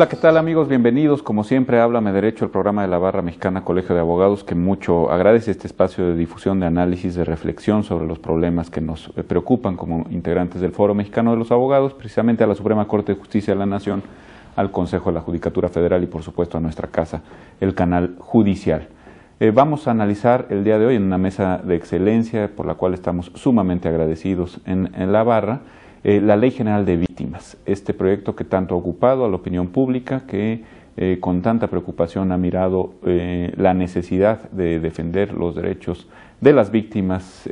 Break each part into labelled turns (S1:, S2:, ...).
S1: Hola, ¿qué tal amigos? Bienvenidos. Como siempre, Háblame Derecho, el programa de la Barra Mexicana Colegio de Abogados, que mucho agradece este espacio de difusión, de análisis, de reflexión sobre los problemas que nos preocupan como integrantes del Foro Mexicano de los Abogados, precisamente a la Suprema Corte de Justicia de la Nación, al Consejo de la Judicatura Federal y por supuesto a nuestra casa, el canal judicial. Vamos a analizar el día de hoy en una mesa de excelencia por la cual estamos sumamente agradecidos en la Barra, la Ley General de Víctimas, este proyecto que tanto ha ocupado a la opinión pública, que con tanta preocupación ha mirado la necesidad de defender los derechos de las víctimas,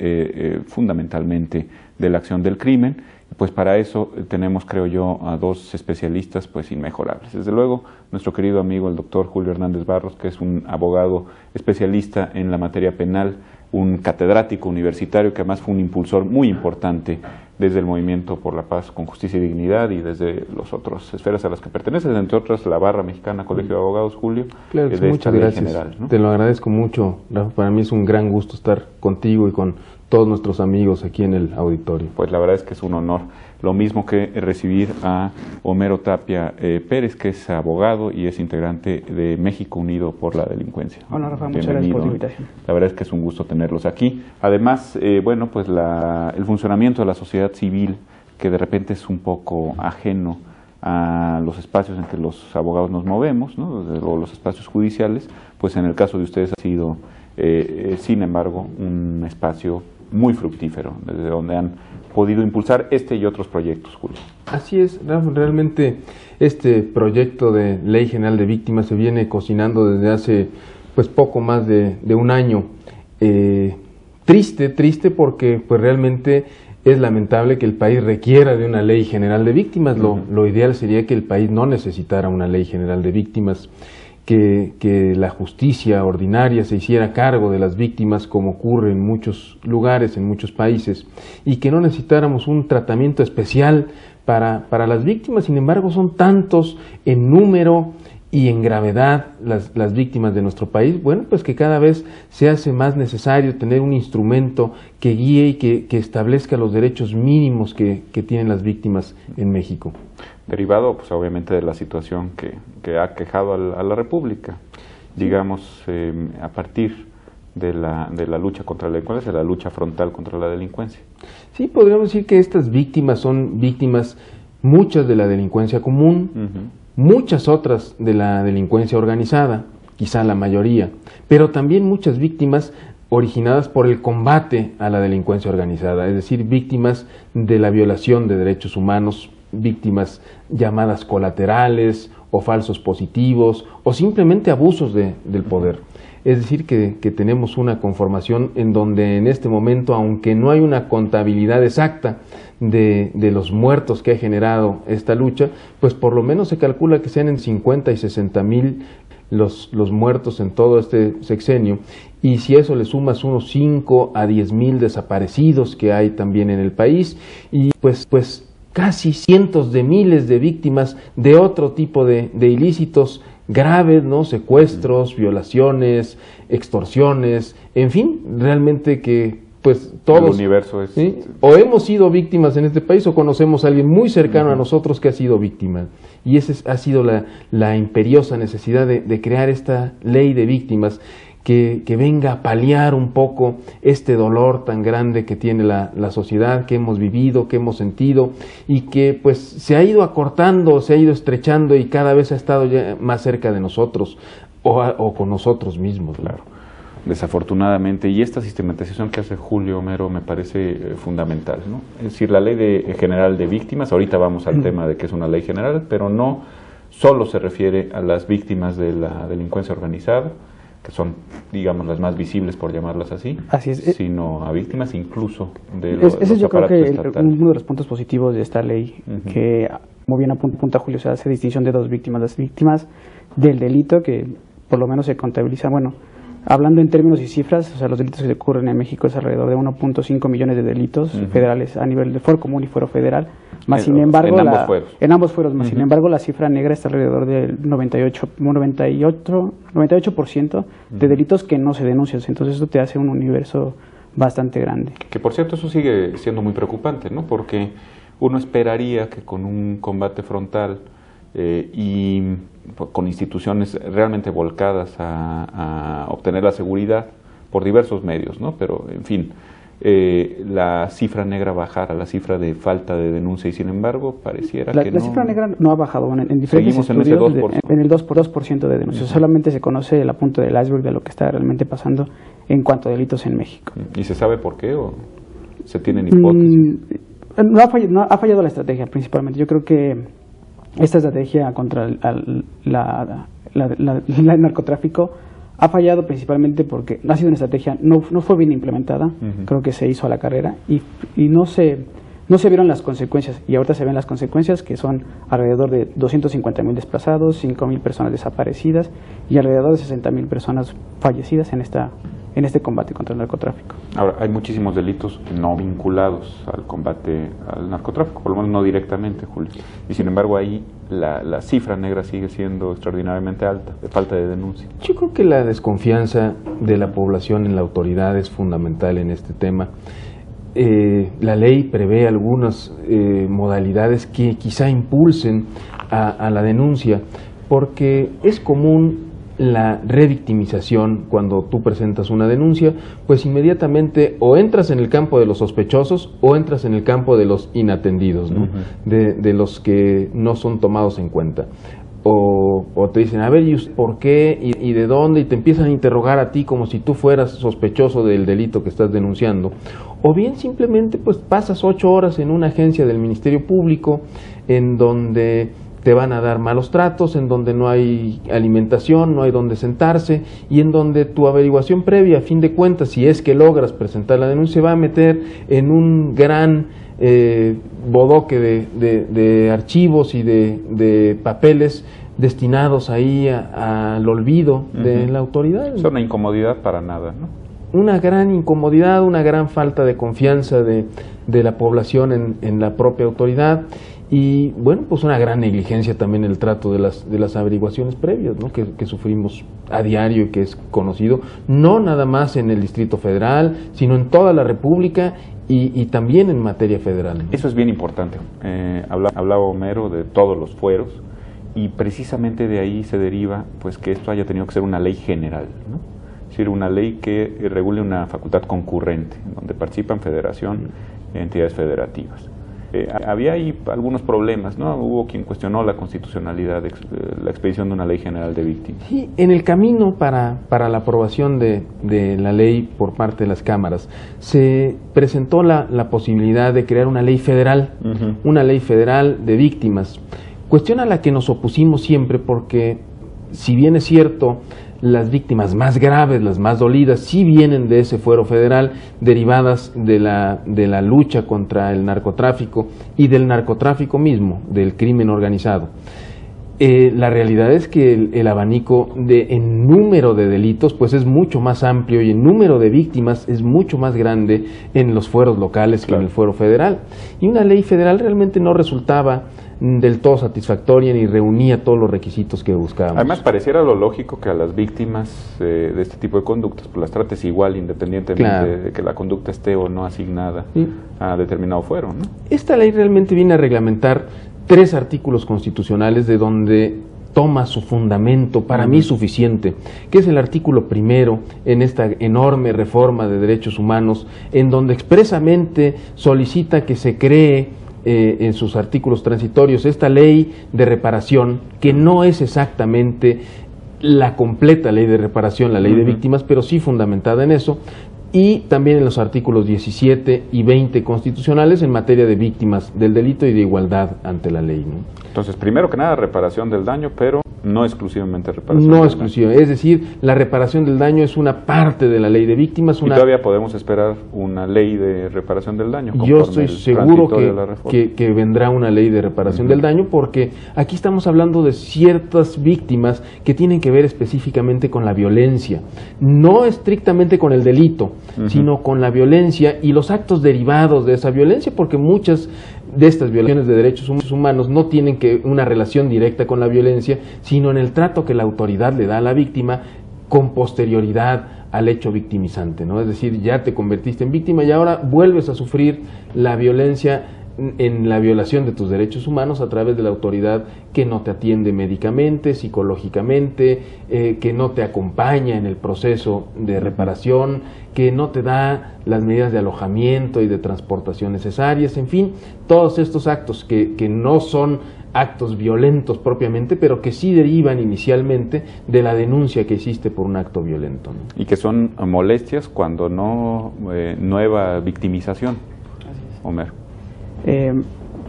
S1: fundamentalmente de la acción del crimen. Pues para eso tenemos, creo yo, a dos especialistas pues inmejorables. Desde luego, nuestro querido amigo el doctor Julio Hernández Barros, que es un abogado especialista en la materia penal, un catedrático universitario que además fue un impulsor muy importante desde el Movimiento por la Paz con Justicia y Dignidad y desde las otras esferas a las que pertenece, entre otras la Barra Mexicana Colegio de Abogados. Julio,
S2: claro,
S1: de
S2: muchas gracias.
S1: General, ¿no?
S2: Te lo agradezco mucho, Rafa. Para mí es un gran gusto estar contigo y con todos nuestros amigos aquí en el auditorio.
S1: Pues la verdad es que es un honor. Lo mismo que recibir a Homero Tapia Pérez, que es abogado y es integrante de México Unido por la Delincuencia.
S3: Hola Rafa, muchas gracias por la invitación.
S1: La verdad es que es un gusto tenerlos aquí. Además, bueno, pues el funcionamiento de la sociedad civil, que de repente es un poco ajeno a los espacios en que los abogados nos movemos, ¿no? Desde luego los espacios judiciales, pues en el caso de ustedes ha sido, sin embargo, un espacio muy fructífero, desde donde han podido impulsar este y otros proyectos, Julio.
S2: Así es, Rafa, realmente este proyecto de Ley General de Víctimas se viene cocinando desde hace pues poco más de un año. Triste porque pues realmente es lamentable que el país requiera de una Ley General de Víctimas. Lo ideal sería que el país no necesitara una Ley General de Víctimas, que la justicia ordinaria se hiciera cargo de las víctimas como ocurre en muchos lugares, en muchos países, y que no necesitáramos un tratamiento especial para las víctimas. Sin embargo, son tantos en número y en gravedad las víctimas de nuestro país, bueno, pues que cada vez se hace más necesario tener un instrumento que guíe y que establezca los derechos mínimos que tienen las víctimas en México.
S1: Derivado, pues obviamente, de la situación que ha quejado a la República, digamos, a partir de la lucha contra la delincuencia, de la lucha frontal contra la delincuencia.
S2: Sí, podríamos decir que estas víctimas son víctimas, muchas de la delincuencia común, muchas otras de la delincuencia organizada, quizá la mayoría, pero también muchas víctimas originadas por el combate a la delincuencia organizada, es decir, víctimas de la violación de derechos humanos, víctimas llamadas colaterales o falsos positivos o simplemente abusos del poder. Es decir, que tenemos una conformación en donde en este momento, aunque no hay una contabilidad exacta de los muertos que ha generado esta lucha, pues por lo menos se calcula que sean en 50 y 60 mil los muertos en todo este sexenio, y si eso le sumas unos 5 a 10 mil desaparecidos que hay también en el país, y pues casi cientos de miles de víctimas de otro tipo de ilícitos graves, ¿no? Secuestros, violaciones, extorsiones, en fin, realmente que pues todos,
S1: el universo es...
S2: ¿sí? O hemos sido víctimas en este país o conocemos a alguien muy cercano a nosotros que ha sido víctima. Y esa ha sido la imperiosa necesidad de crear esta ley de víctimas que venga a paliar un poco este dolor tan grande que tiene la sociedad, que hemos vivido, que hemos sentido, y que pues se ha ido acortando, se ha ido estrechando y cada vez ha estado ya más cerca de nosotros o con nosotros mismos.
S1: Claro, desafortunadamente, y esta sistematización que hace Julio Homero me parece fundamental, ¿no? Es decir, la ley general de víctimas, ahorita vamos al tema de que es una ley general, pero no solo se refiere a las víctimas de la delincuencia organizada, que son, digamos, las más visibles, por llamarlas así, sino a víctimas incluso de los
S3: ese yo creo que uno de los puntos positivos de esta ley, que muy bien apunta Julio, o sea, hace distinción de dos víctimas, las víctimas del delito, que por lo menos se contabilizan, bueno, hablando en términos y cifras, o sea, los delitos que ocurren en México es alrededor de 1.5 millones de delitos federales a nivel de fuero común y fuero federal, más sin embargo, en ambos fueros, más sin embargo, la cifra negra está alrededor del 98% de delitos que no se denuncian, entonces eso te hace un universo bastante grande.
S1: Que por cierto, eso sigue siendo muy preocupante, ¿no? Porque uno esperaría que con un combate frontal y con instituciones realmente volcadas a obtener la seguridad por diversos medios, ¿no? Pero, en fin, la cifra negra bajara, la cifra de falta de denuncia, y sin embargo pareciera que
S3: la cifra negra no ha bajado. En diferentes
S1: seguimos
S3: estudios
S1: en ese 2%.
S3: En el 2% de denuncias. Solamente se conoce la punta del iceberg de lo que está realmente pasando en cuanto a delitos en México.
S1: ¿Y se sabe por qué o se tienen hipótesis?
S3: No ha fallado la estrategia, principalmente. Yo creo que esta estrategia contra el narcotráfico ha fallado principalmente porque ha sido una estrategia, no fue bien implementada. Creo que se hizo a la carrera y no se vieron las consecuencias, y ahorita se ven las consecuencias, que son alrededor de 250,000 desplazados, 5,000 personas desaparecidas y alrededor de 60,000 personas fallecidas en este combate contra el narcotráfico.
S1: Ahora, hay muchísimos delitos no vinculados al combate al narcotráfico, por lo menos no directamente, Julio. Y sin embargo ahí la cifra negra sigue siendo extraordinariamente alta, de falta de denuncia.
S2: Yo creo que la desconfianza de la población en la autoridad es fundamental en este tema. La ley prevé algunas modalidades que quizá impulsen a la denuncia, porque es común la revictimización. Cuando tú presentas una denuncia, pues inmediatamente o entras en el campo de los sospechosos o entras en el campo de los inatendidos, ¿no? De los que no son tomados en cuenta. O te dicen, a ver, ¿y por qué? ¿Y de dónde? Y te empiezan a interrogar a ti como si tú fueras sospechoso del delito que estás denunciando. O bien simplemente pues pasas 8 horas en una agencia del Ministerio Público en donde te van a dar malos tratos, en donde no hay alimentación, no hay donde sentarse, y en donde tu averiguación previa, a fin de cuentas, si es que logras presentar la denuncia, se va a meter en un gran bodoque de archivos y de papeles destinados ahí al olvido de la autoridad.
S1: Es una incomodidad para nada, ¿no?
S2: Una gran incomodidad, una gran falta de confianza de la población en la propia autoridad. Y bueno, pues una gran negligencia también en el trato de las averiguaciones previas, ¿no? que sufrimos a diario y que es conocido, no nada más en el Distrito Federal, sino en toda la República y también en materia federal, ¿no?
S1: Eso es bien importante. Hablaba Homero de todos los fueros, y precisamente de ahí se deriva pues que esto haya tenido que ser una ley general, ¿no? Es decir, una ley que regule una facultad concurrente, donde participan federación y entidades federativas. Había ahí algunos problemas, ¿no? Hubo quien cuestionó la constitucionalidad de la expedición de una ley general de víctimas.
S2: Sí, en el camino para la aprobación de la ley por parte de las cámaras, se presentó la posibilidad de crear una ley federal, una ley federal de víctimas. Cuestión a la que nos opusimos siempre porque, si bien es cierto, las víctimas más graves, las más dolidas, sí vienen de ese fuero federal, derivadas de la lucha contra el narcotráfico y del narcotráfico mismo, del crimen organizado. La realidad es que el abanico en número de delitos pues es mucho más amplio, y en número de víctimas es mucho más grande en los fueros locales que en el fuero federal. Y una ley federal realmente no resultaba del todo satisfactoria ni reunía todos los requisitos que buscábamos.
S1: Además, pareciera lo lógico que a las víctimas de este tipo de conductas pues las trates igual, independientemente de que la conducta esté o no asignada a determinado fuero, ¿no? Esta
S2: ley realmente viene a reglamentar 3 artículos constitucionales de donde toma su fundamento, para mí suficiente, que es el artículo 1 en esta enorme reforma de derechos humanos, en donde expresamente solicita que se cree en sus artículos transitorios esta ley de reparación, que no es exactamente la completa ley de reparación, la ley de víctimas, pero sí fundamentada en eso, y también en los artículos 17 y 20 constitucionales en materia de víctimas del delito y de igualdad ante la ley, ¿no?
S1: Entonces, primero que nada, reparación del daño, pero no exclusivamente reparación
S2: del daño. Es decir, la reparación del daño es una parte de la ley de víctimas.
S1: ¿Y todavía podemos esperar una ley de reparación del daño?
S2: Yo estoy seguro que vendrá una ley de reparación del daño, porque aquí estamos hablando de ciertas víctimas que tienen que ver específicamente con la violencia, no estrictamente con el delito, sino con la violencia y los actos derivados de esa violencia, porque muchas de estas violaciones de derechos humanos no tienen una relación directa con la violencia, sino en el trato que la autoridad le da a la víctima con posterioridad al hecho victimizante, ¿no? Es decir, ya te convertiste en víctima y ahora vuelves a sufrir la violencia en la violación de tus derechos humanos a través de la autoridad que no te atiende médicamente, psicológicamente, que no te acompaña en el proceso de reparación, que no te da las medidas de alojamiento y de transportación necesarias, en fin, todos estos actos que no son actos violentos propiamente, pero que sí derivan inicialmente de la denuncia que hiciste por un acto violento, ¿no?
S1: Y que son molestias cuando no nueva victimización. Homer.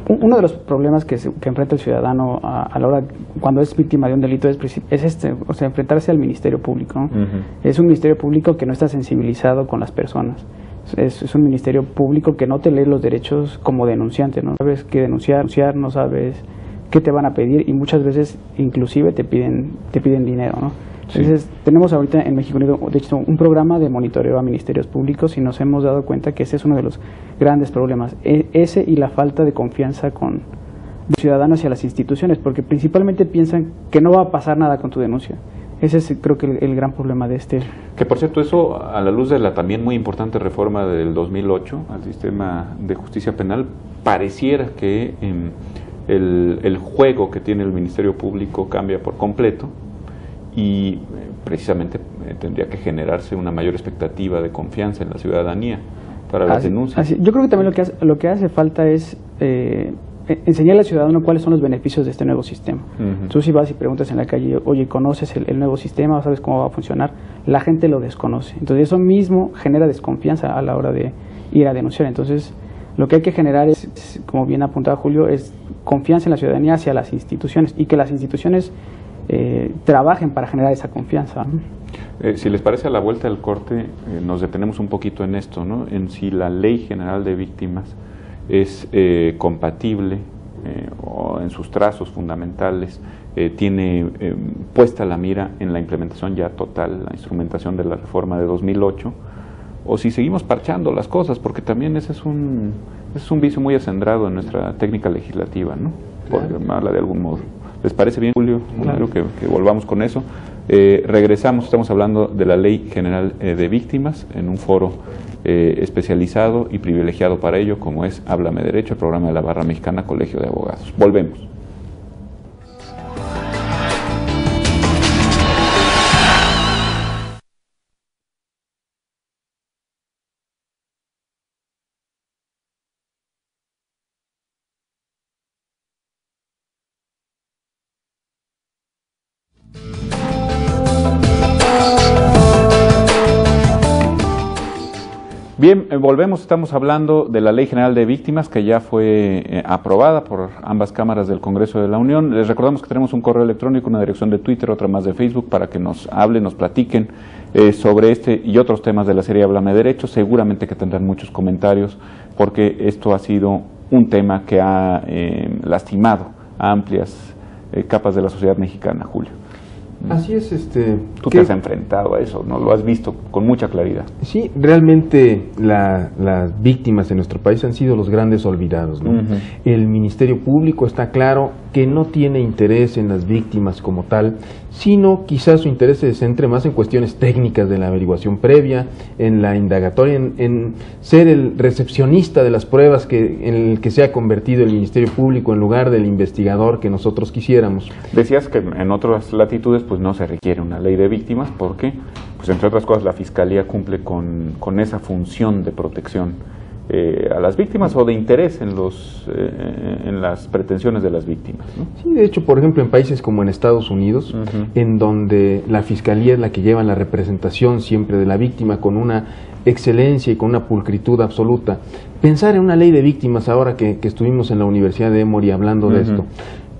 S3: Uno de los problemas que enfrenta el ciudadano a la hora, cuando es víctima de un delito, es o sea, enfrentarse al Ministerio Público, ¿no? Es un Ministerio Público que no está sensibilizado con las personas. Es un Ministerio Público que no te lee los derechos como denunciante, no sabes qué denunciar, no sabes qué te van a pedir, y muchas veces inclusive te piden dinero, ¿no? Entonces, tenemos ahorita en México Unido, de hecho, un programa de monitoreo a ministerios públicos, y nos hemos dado cuenta que ese es uno de los grandes problemas. Ese y la falta de confianza de ciudadanos hacia las instituciones, porque principalmente piensan que no va a pasar nada con tu denuncia. Ese es, creo que, el gran problema de este.
S1: Que, por cierto, eso, a la luz de la también muy importante reforma del 2008 al sistema de justicia penal, pareciera que el juego que tiene el Ministerio Público cambia por completo, y precisamente tendría que generarse una mayor expectativa de confianza en la ciudadanía para las denuncias.
S3: Yo creo que también lo que hace falta es enseñarle al ciudadano cuáles son los beneficios de este nuevo sistema. Tú, si vas y preguntas en la calle, oye, ¿conoces el nuevo sistema? ¿Sabes cómo va a funcionar? La gente lo desconoce. Entonces eso mismo genera desconfianza a la hora de ir a denunciar. Entonces lo que hay que generar es, como bien apuntaba Julio, es confianza en la ciudadanía hacia las instituciones, y que las instituciones trabajen para generar esa confianza.
S1: Si les parece, a la vuelta del corte nos detenemos un poquito en esto, ¿no? En si la Ley General de Víctimas es compatible o en sus trazos fundamentales tiene puesta la mira en la implementación ya total, la instrumentación de la reforma de 2008, o si seguimos parchando las cosas, porque también ese es un vicio muy acendrado en nuestra técnica legislativa, ¿no? Por llamarla de algún modo. ¿Les parece bien, Julio? Claro. Creo que volvamos con eso. Regresamos, estamos hablando de la Ley General de Víctimas en un foro especializado y privilegiado para ello, como es Háblame Derecho, el programa de la Barra Mexicana Colegio de Abogados. Volvemos. Bien, volvemos, estamos hablando de la Ley General de Víctimas, que ya fue aprobada por ambas cámaras del Congreso de la Unión. Les recordamos que tenemos un correo electrónico, una dirección de Twitter, otra más de Facebook, para que nos hablen, nos platiquen sobre este y otros temas de la serie Háblame Derecho. Seguramente que tendrán muchos comentarios, porque esto ha sido un tema que ha lastimado a amplias capas de la sociedad mexicana, Julio.
S2: Así es.
S1: Tú te has enfrentado a eso, ¿no? Lo has visto con mucha claridad.
S2: Sí, realmente las víctimas en nuestro país han sido los grandes olvidados, ¿no? El Ministerio Público está claro que no tiene interés en las víctimas como tal, sino quizás su interés se centre más en cuestiones técnicas de la averiguación previa, en la indagatoria, en ser el recepcionista de las pruebas en el que se ha convertido el Ministerio Público en lugar del investigador que nosotros quisiéramos.
S1: Decías que en otras latitudes pues no se requiere una ley de víctimas porque, pues entre otras cosas, la Fiscalía cumple con esa función de protección a las víctimas o de interés en las pretensiones de las víctimas, ¿no?
S2: Sí, de hecho, por ejemplo, en países como en Estados Unidos, en donde la Fiscalía es la que lleva la representación siempre de la víctima con una excelencia y con una pulcritud absoluta, pensar en una ley de víctimas ahora que estuvimos en la Universidad de Emory hablando de esto,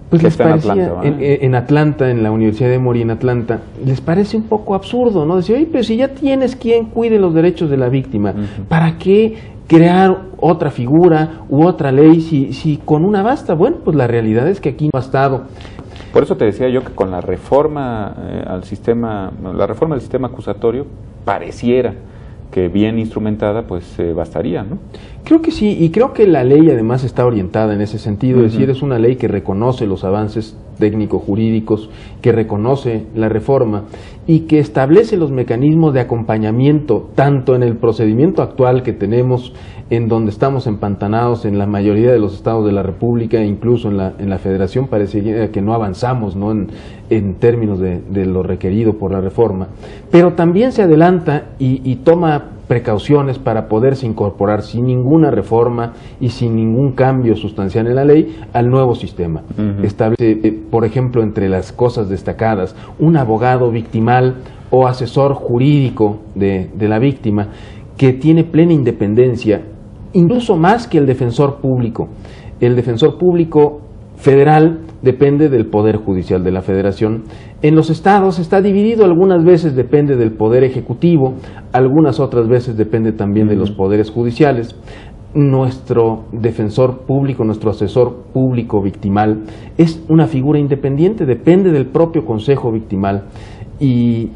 S2: pues les parecía, en Atlanta, en la Universidad de Emory en Atlanta, les parece un poco absurdo, ¿no? Decir, oye, pero si ya tienes quien cuide los derechos de la víctima, ¿para qué crear otra figura u otra ley si con una basta? Bueno, pues la realidad es que aquí no ha bastado.
S1: Por eso te decía yo que con la reforma al sistema, la reforma del sistema acusatorio, pareciera que bien instrumentada, pues bastaría, ¿no?
S2: Creo que sí, y creo que la ley además está orientada en ese sentido, es decir, es una ley que reconoce los avances técnico-jurídicos, que reconoce la reforma y que establece los mecanismos de acompañamiento, tanto en el procedimiento actual que tenemos, en donde estamos empantanados en la mayoría de los estados de la República, e incluso en la Federación parece que no avanzamos, ¿no?, en términos de lo requerido por la reforma, pero también se adelanta y toma precauciones para poderse incorporar sin ninguna reforma y sin ningún cambio sustancial en la ley al nuevo sistema. Establece, por ejemplo, entre las cosas destacadas, un abogado victimal o asesor jurídico de la víctima que tiene plena independencia, incluso más que el defensor público. El defensor público federal depende del Poder Judicial de la Federación. En los estados está dividido, algunas veces depende del Poder Ejecutivo, algunas otras veces depende también de los poderes judiciales. Nuestro defensor público, nuestro asesor público victimal, es una figura independiente, depende del propio Consejo Victimal, y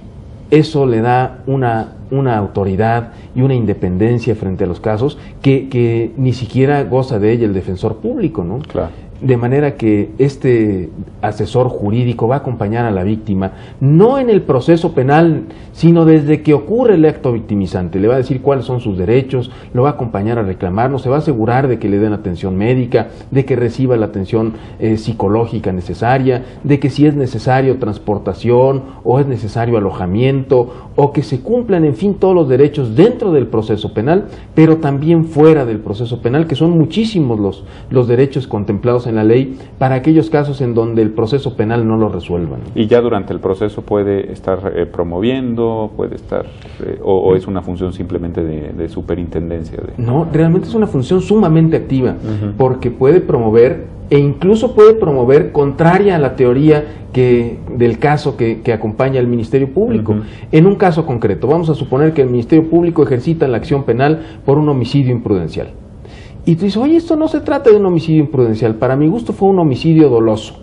S2: eso le da una autoridad y una independencia frente a los casos que ni siquiera goza de ella el defensor público, ¿no?
S1: Claro.
S2: De manera que este asesor jurídico va a acompañar a la víctima, no en el proceso penal, sino desde que ocurre el acto victimizante. Le va a decir cuáles son sus derechos, lo va a acompañar a reclamarlo, se va a asegurar de que le den atención médica, de que reciba la atención psicológica necesaria, de que si es necesario transportación o es necesario alojamiento, o que se cumplan, en fin, todos los derechos dentro del proceso penal, pero también fuera del proceso penal, que son muchísimos los derechos contemplados en la ley para aquellos casos en donde el proceso penal no lo resuelvan.
S1: Y ya durante el proceso puede estar promoviendo, puede estar, o es una función simplemente de superintendencia.
S2: No, realmente es una función sumamente activa, porque puede promover, e incluso puede promover contraria a la teoría del caso que acompaña al Ministerio Público. En un caso concreto, vamos a suponer que el Ministerio Público ejercita la acción penal por un homicidio imprudencial. Y tú dices, oye, esto no se trata de un homicidio imprudencial, para mi gusto fue un homicidio doloso.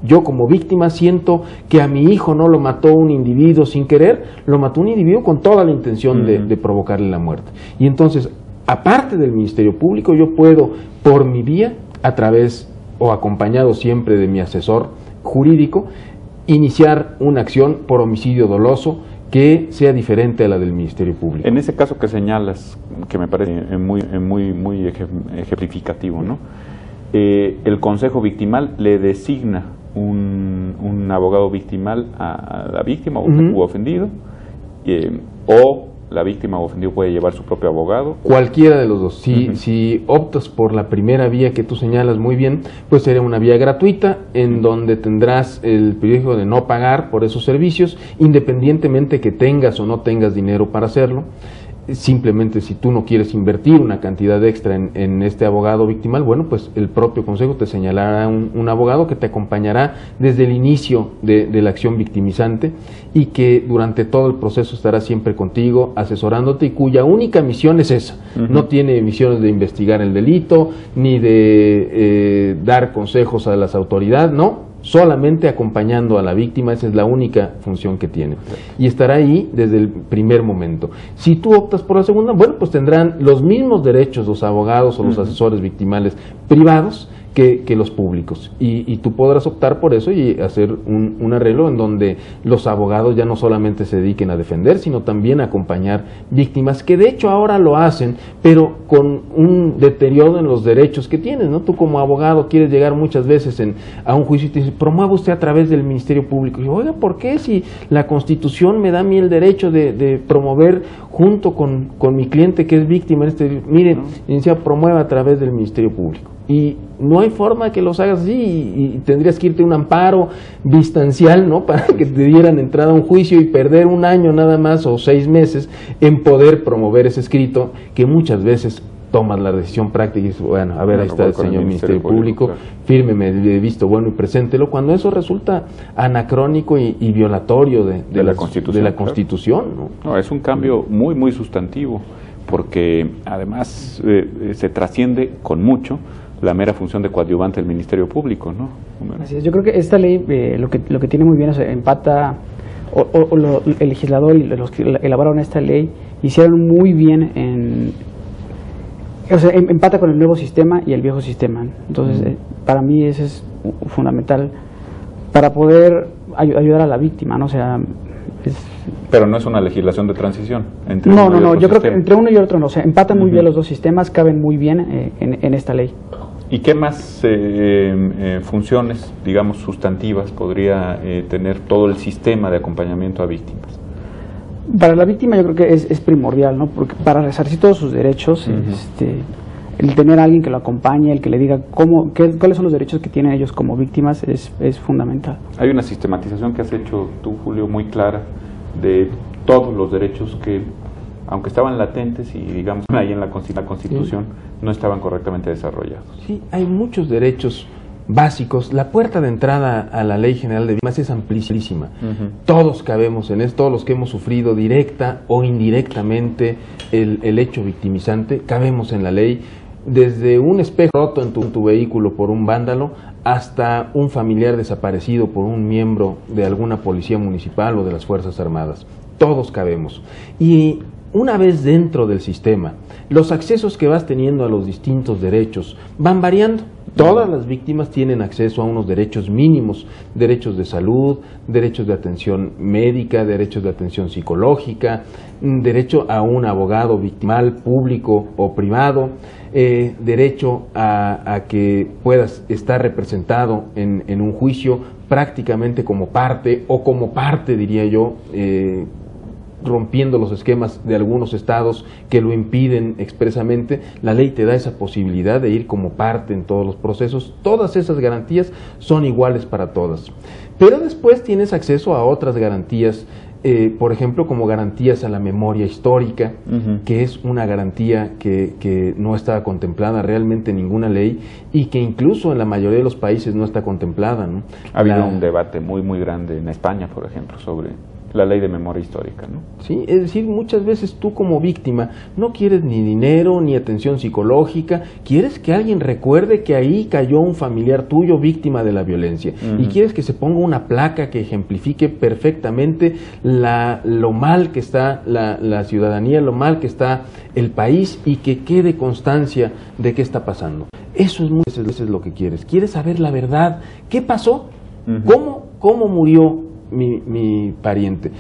S2: Yo como víctima siento que a mi hijo no lo mató un individuo sin querer, lo mató un individuo con toda la intención de provocarle la muerte. Y entonces, aparte del Ministerio Público, yo puedo, por mi vía, a través o acompañado siempre de mi asesor jurídico, iniciar una acción por homicidio doloso que sea diferente a la del Ministerio Público.
S1: En ese caso que señalas, que me parece muy ejemplificativo, ¿no? El Consejo Victimal le designa un abogado victimal a la víctima o ofendido, o la víctima o ofendido puede llevar su propio abogado.
S2: Cualquiera de los dos. Si optas por la primera vía que tú señalas muy bien, pues sería una vía gratuita en donde tendrás el privilegio de no pagar por esos servicios, independientemente que tengas o no tengas dinero para hacerlo. Simplemente si tú no quieres invertir una cantidad extra en este abogado victimal, bueno, pues el propio Consejo te señalará un abogado que te acompañará desde el inicio de la acción victimizante y que durante todo el proceso estará siempre contigo, asesorándote, y cuya única misión es esa. No tiene misiones de investigar el delito, ni de dar consejos a las autoridades, no. Solamente acompañando a la víctima, esa es la única función que tiene. Y estará ahí desde el primer momento. Si tú optas por la segunda, bueno, pues tendrán los mismos derechos los abogados o los asesores victimales privados que los públicos. Y tú podrás optar por eso y hacer un arreglo en donde los abogados ya no solamente se dediquen a defender, sino también a acompañar víctimas, que de hecho ahora lo hacen, pero con un deterioro en los derechos que tienes, ¿no? Tú como abogado quieres llegar muchas veces a un juicio y te dicen, promueva usted a través del Ministerio Público. Y yo, oiga, ¿por qué? Si la Constitución me da a mí el derecho de promover junto con mi cliente que es víctima, mire, promueva a través del Ministerio Público. Y no hay forma que los hagas así, y tendrías que irte a un amparo distancial, ¿no?, para que te dieran entrada a un juicio y perder un año nada más o 6 meses en poder promover ese escrito, que muchas veces tomas la decisión práctica y dices, bueno, a ver, ahí está el señor Ministerio Público, claro, fírmeme el visto bueno y preséntelo, cuando eso resulta anacrónico y violatorio de la Constitución,
S1: claro. ¿No? Es un cambio muy sustantivo, porque además se trasciende con mucho la mera función de coadyuvante del Ministerio Público, ¿no?
S3: Así es. Yo creo que esta ley lo que tiene muy bien es empata, el legislador y los que elaboraron esta ley hicieron muy bien empata con el nuevo sistema y el viejo sistema. Entonces, para mí ese es fundamental, para poder ayudar a la víctima, ¿no? O sea,
S1: pero no es una legislación de transición entre
S3: no, yo creo que entre uno y otro no, o sea, empatan muy bien los dos sistemas, caben muy bien en esta ley.
S1: ¿Y qué más funciones, digamos, sustantivas podría tener todo el sistema de acompañamiento a víctimas?
S3: Para la víctima yo creo que es primordial, ¿no? Porque para resarcir todos sus derechos, el tener a alguien que lo acompañe, el que le diga cuáles son los derechos que tienen ellos como víctimas es fundamental. Hay
S1: una sistematización que has hecho tú, Julio, muy clara de todos los derechos que, aunque estaban latentes y digamos ahí en la Constitución, no estaban correctamente desarrollados.
S2: Sí, hay muchos derechos básicos. La puerta de entrada a la Ley General de Víctimas es amplísima. Todos cabemos en esto, todos los que hemos sufrido directa o indirectamente el hecho victimizante, cabemos en la ley. Desde un espejo roto en tu vehículo por un vándalo hasta un familiar desaparecido por un miembro de alguna policía municipal o de las Fuerzas Armadas. Todos cabemos. Y una vez dentro del sistema, los accesos que vas teniendo a los distintos derechos van variando. Todas las víctimas tienen acceso a unos derechos mínimos, derechos de salud, derechos de atención médica, derechos de atención psicológica, derecho a un abogado victimal público o privado, derecho a que puedas estar representado en un juicio prácticamente como parte, o como parte, diría yo, rompiendo los esquemas de algunos estados que lo impiden expresamente. La ley te da esa posibilidad de ir como parte en todos los procesos. Todas esas garantías son iguales para todas. Pero después tienes acceso a otras garantías, por ejemplo, como garantías a la memoria histórica, que es una garantía que no está contemplada realmente en ninguna ley y que incluso en la mayoría de los países no está contemplada, ¿no?
S1: Ha habido un debate muy grande en España, por ejemplo, sobre la ley de memoria histórica, ¿no?
S2: Sí, es decir, muchas veces tú como víctima no quieres ni dinero ni atención psicológica, quieres que alguien recuerde que ahí cayó un familiar tuyo víctima de la violencia, y quieres que se ponga una placa que ejemplifique perfectamente lo mal que está la ciudadanía, lo mal que está el país, y que quede constancia de qué está pasando. Eso es lo que quieres. Quieres saber la verdad. ¿Qué pasó? ¿Cómo murió mi pariente?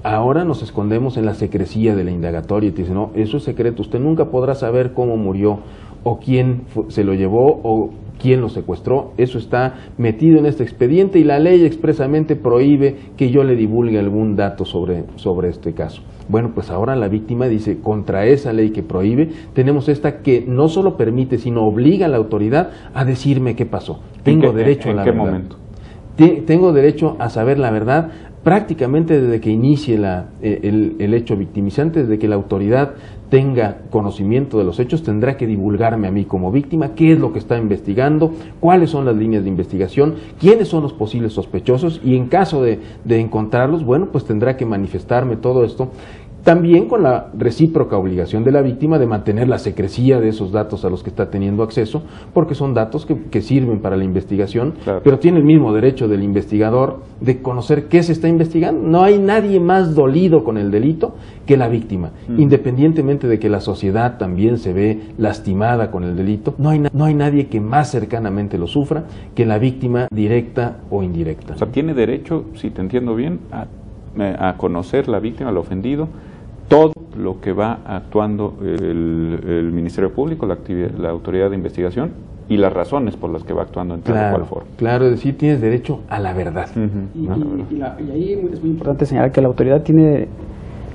S2: Ahora nos escondemos en la secrecía de la indagatoria y te dicen, no, eso es secreto, usted nunca podrá saber cómo murió, o quién se lo llevó, o quién lo secuestró. Eso está metido en este expediente y la ley expresamente prohíbe que yo le divulgue algún dato sobre este caso. Bueno, pues ahora la víctima dice, contra esa ley que prohíbe, tenemos esta que no solo permite, sino obliga a la autoridad a decirme qué pasó. Tengo derecho a la verdad. ¿En qué momento? Tengo derecho a saber la verdad prácticamente desde que inicie el hecho victimizante, desde que la autoridad tenga conocimiento de los hechos, tendrá que divulgarme a mí como víctima qué es lo que está investigando, cuáles son las líneas de investigación, quiénes son los posibles sospechosos, y en caso de encontrarlos, bueno, pues tendrá que manifestarme todo esto, también con la recíproca obligación de la víctima de mantener la secrecía de esos datos a los que está teniendo acceso, porque son datos que sirven para la investigación, claro. Pero tiene el mismo derecho del investigador de conocer qué se está investigando. No hay nadie más dolido con el delito que la víctima, independientemente de que la sociedad también se ve lastimada con el delito. No hay nadie que más cercanamente lo sufra que la víctima directa o indirecta.
S1: O sea, tiene derecho, si te entiendo bien, a conocer la víctima, al ofendido, todo lo que va actuando el Ministerio Público, la autoridad de investigación, y las razones por las que va actuando en tal o cual forma.
S2: Claro, es decir, tienes derecho a la verdad.
S3: Y ahí es muy importante señalar que la autoridad tiene